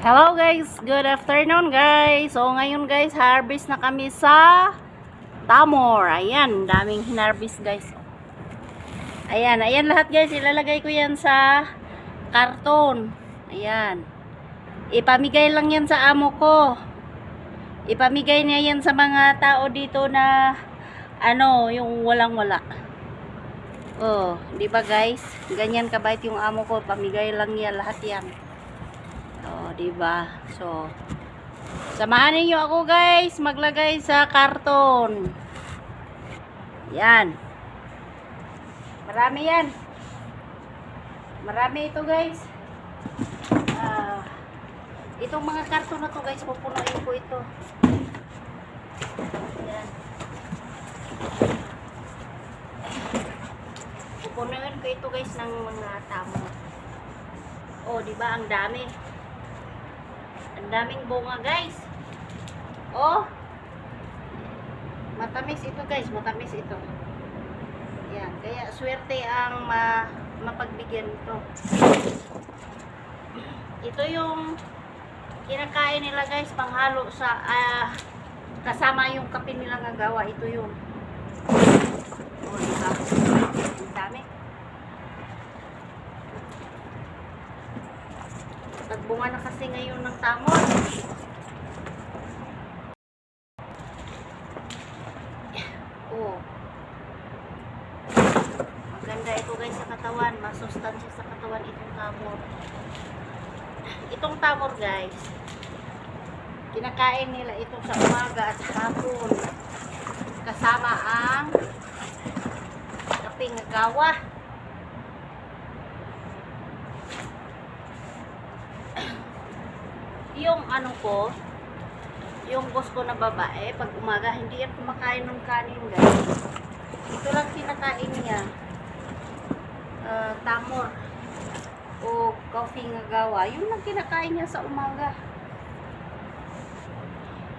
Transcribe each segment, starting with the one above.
Hello guys, good afternoon guys. So ngayon guys, harvest na kami sa Tamor. Ayan, daming hinarvest guys. Ayan, ayan lahat guys, ilalagay ko yan sa karton. Ayan. Ipamigay lang yan sa amo ko. Ipamigay niya yan sa mga tao dito na yung walang-wala. Oh, di ba guys? Ganyan kabait yung amo ko, pamigay lang niya lahat yan. Oh, diba? So, samahan niyo ako guys, maglagay sa karton. Yan. Marami yan. Marami ito guys. Itong mga karton na to guys, pupunuin ko ito. Yan. Pupunuin ko ito guys ng mga tamo. Oh, diba? Ang dami. Ang daming bunga guys. Oh. Matamis ito guys, matamis ito. Yan, kaya swerte ang mapagbigyan ito. Ito yung kinakain nila guys, panghalo sa kasama yung kape nila nga gawa. Ito yung oh, diba? Ang dami. Nagbunga na kasi ngayon ng tamor. Oh. Maganda ito guys sa katawan. Masustansya sa katawan itong tamor. Itong tamor guys, kinakain nila ito sa umaga at hapon. Kasama ang kaping gawa. Yung yung boss ko na babae, pag umaga, hindi yan kumakain ng kanin guys. Ito lang kinakain niya. Tamor o coffee nga gawa. Yun lang kinakain niya sa umaga.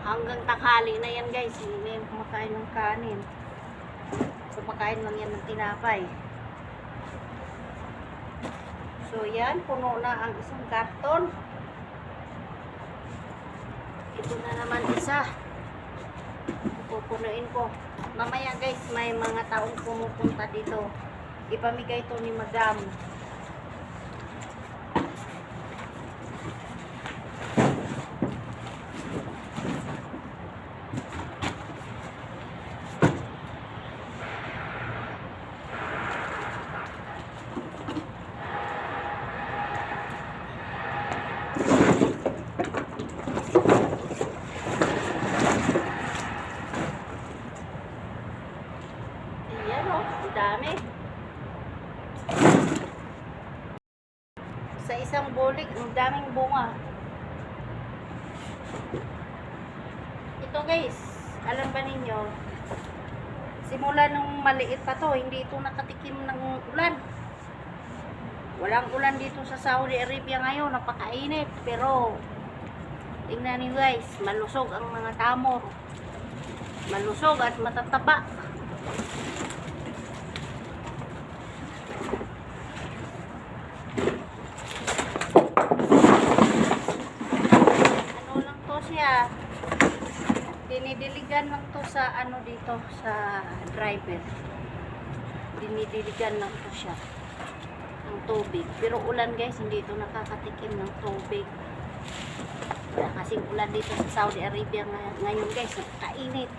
Hanggang tanghali na yan guys. Hindi na yan kumakain ng kanin. Kumakain lang yan ng tinapay. So yan, puno na ang isang karton. Ito na naman isa. Pupunuin ko. Mamaya guys, may mga taong pumupunta dito. Ipamigay ito ni Madam. Dami. Sa isang bulik, ang daming bunga. Ito guys, alam ba ninyo, simula nung maliit pa to, hindi ito nakatikim ng ulan. Walang ulan dito sa Saudi Arabia ngayon, napakainit. Pero, tingnan niyo guys, malusog ang mga tamor. Malusog at matataba. Dinidiligan lang to sa dito sa driver. Dinidiligan lang to siya ng tubig. Pero ulan guys, hindi ito nakakatikim ng tubig. Kasi ulan dito sa Saudi Arabia ngayon guys, napakainit.